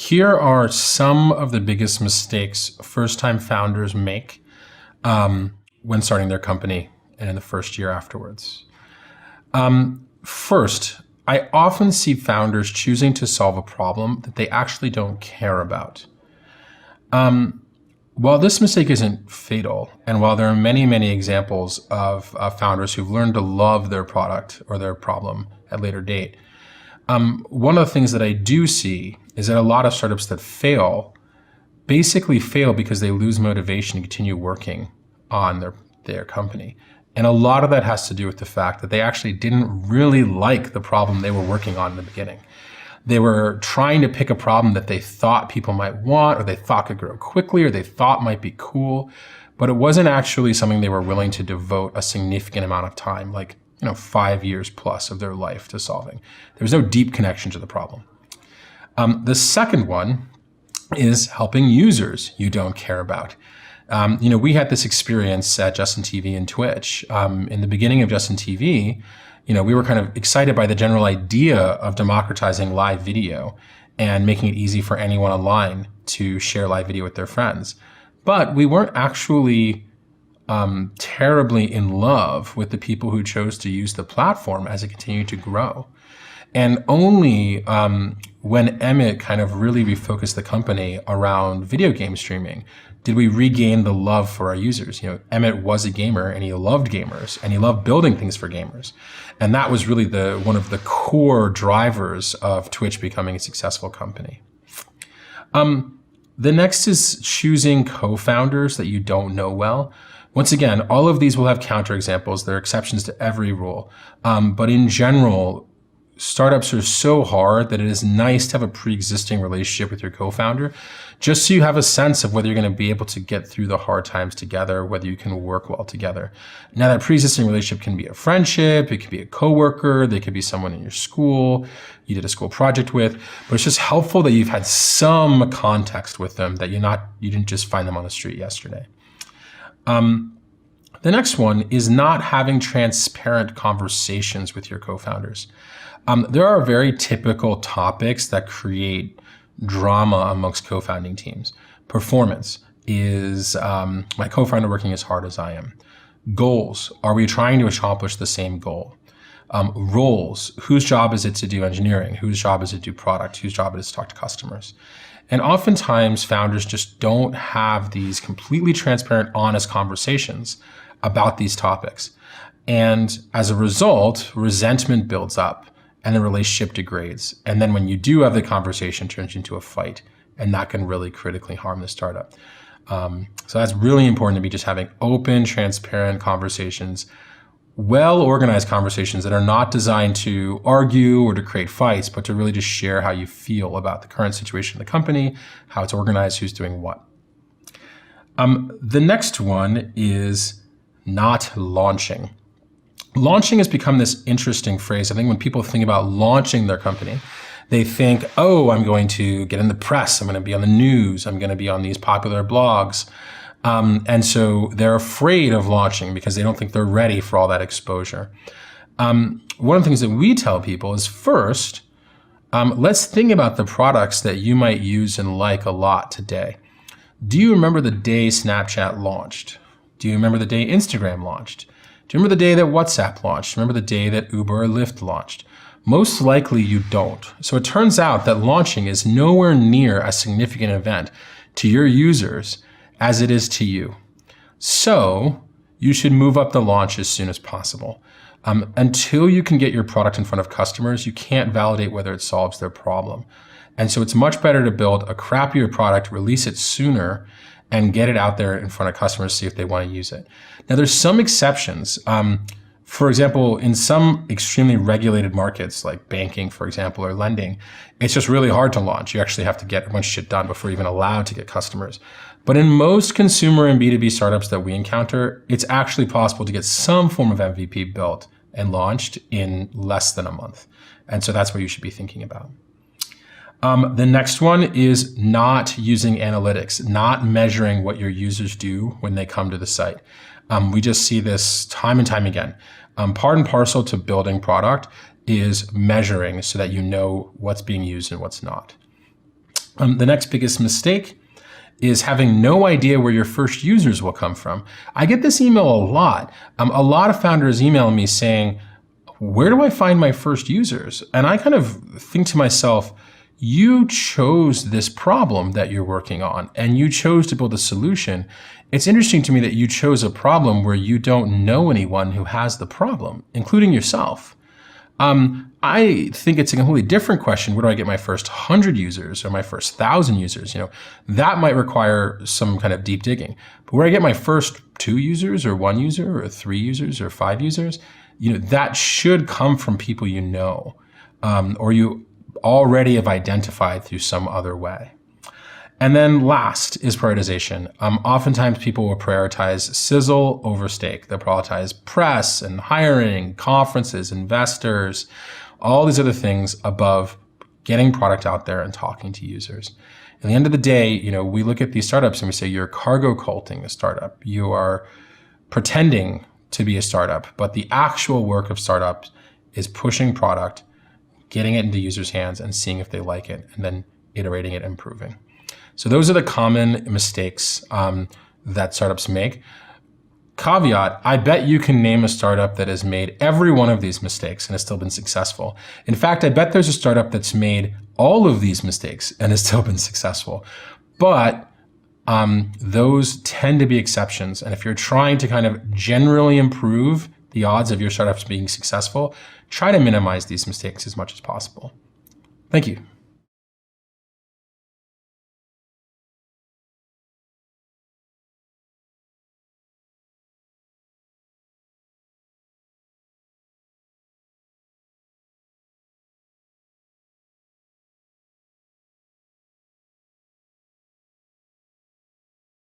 Here are some of the biggest mistakes first-time founders make when starting their company and in the first year afterwards. First, I often see founders choosing to solve a problem that they actually don't care about. While this mistake isn't fatal, and while there are many, many examples of founders who've learned to love their product or their problem at a later date, one of the things that I do see is that a lot of startups that fail basically fail because they lose motivation to continue working on their company. And a lot of that has to do with the fact that they actually didn't really like the problem they were working on in the beginning. They were trying to pick a problem that they thought people might want, or they thought could grow quickly, or they thought might be cool, but it wasn't actually something they were willing to devote a significant amount of time, like 5 years plus of their life to solving. There was no deep connection to the problem. The second one is helping users you don't care about. We had this experience at Justin TV and Twitch. In the beginning of Justin TV, we were kind of excited by the general idea of democratizing live video and making it easy for anyone online to share live video with their friends. But we weren't actually terribly in love with the people who chose to use the platform as it continued to grow. And only when Emmett kind of really refocused the company around video game streaming did we regain the love for our users. Emmett was a gamer and he loved gamers and he loved building things for gamers. And that was really one of the core drivers of Twitch becoming a successful company. The next is choosing co-founders that you don't know well. Once again, all of these will have counterexamples. There are exceptions to every rule. But in general, startups are so hard that it is nice to have a pre-existing relationship with your co-founder, just so you have a sense of whether you're going to be able to get through the hard times together, whether you can work well together. Now, that pre-existing relationship can be a friendship, it could be a coworker, they could be someone in your school you did a school project with, but it's just helpful that you've had some context with them, that you didn't just find them on the street yesterday. The next one is not having transparent conversations with your co-founders. There are very typical topics that create drama amongst co-founding teams. Performance. Is my co-founder working as hard as I am? Goals. Are we trying to accomplish the same goal? Roles. Whose job is it to do engineering? Whose job is it to do product? Whose job is it to talk to customers? And oftentimes founders just don't have these completely transparent, honest conversations about these topics. And as a result, resentment builds up and the relationship degrades. And then when you do have the conversation, it turns into a fight, and that can really critically harm the startup. So that's really important, to be just having open, transparent conversations, well-organized conversations that are not designed to argue or to create fights, but to really just share how you feel about the current situation of the company, how it's organized, who's doing what. The next one is not launching. Launching has become this interesting phrase. I think when people think about launching their company, they think, oh, I'm going to get in the press, I'm going to be on the news, I'm going to be on these popular blogs. And so they're afraid of launching because they don't think they're ready for all that exposure. One of the things that we tell people is, first, let's think about the products that you might use and like a lot today. Do you remember the day Snapchat launched? Do you remember the day Instagram launched? Do you remember the day that WhatsApp launched? Remember the day that Uber or Lyft launched? Most likely you don't. So it turns out that launching is nowhere near a significant event to your users as it is to you. So you should move up the launch as soon as possible. Until you can get your product in front of customers, you can't validate whether it solves their problem. And so it's much better to build a crappier product, release it sooner, and get it out there in front of customers, see if they want to use it. Now, there's some exceptions. For example, in some extremely regulated markets like banking, for example, or lending, it's just really hard to launch. You actually have to get a bunch of shit done before you're even allowed to get customers. But in most consumer and B2B startups that we encounter, it's actually possible to get some form of MVP built and launched in less than a month. And so that's what you should be thinking about. The next one is not using analytics, not measuring what your users do when they come to the site. We just see this time and time again. Part and parcel to building product is measuring so that you know what's being used and what's not. The next biggest mistake is having no idea where your first users will come from. I get this email a lot. A lot of founders email me saying, where do I find my first users? And I kind of think to myself, you chose this problem that you're working on and you chose to build a solution. It's interesting to me that you chose a problem where you don't know anyone who has the problem, including yourself. I think it's a completely different question. Where do I get my first 100 users or my first 1,000 users? That might require some kind of deep digging. But where I get my first 2 users or 1 user or 3 users or 5 users, that should come from people you know, or you already have identified through some other way. And then last is prioritization. Oftentimes people will prioritize sizzle over steak. They'll prioritize press and hiring, conferences, investors, all these other things above getting product out there and talking to users. At the end of the day, we look at these startups and we say, you're cargo culting a startup. You are pretending to be a startup, but the actual work of startups is pushing product, getting it into users' hands and seeing if they like it, and then iterating it, improving. So those are the common mistakes that startups make. Caveat, I bet you can name a startup that has made every one of these mistakes and has still been successful. In fact, I bet there's a startup that's made all of these mistakes and has still been successful. But those tend to be exceptions. And if you're trying to kind of generally improve the odds of your startups being successful, try to minimize these mistakes as much as possible. Thank you.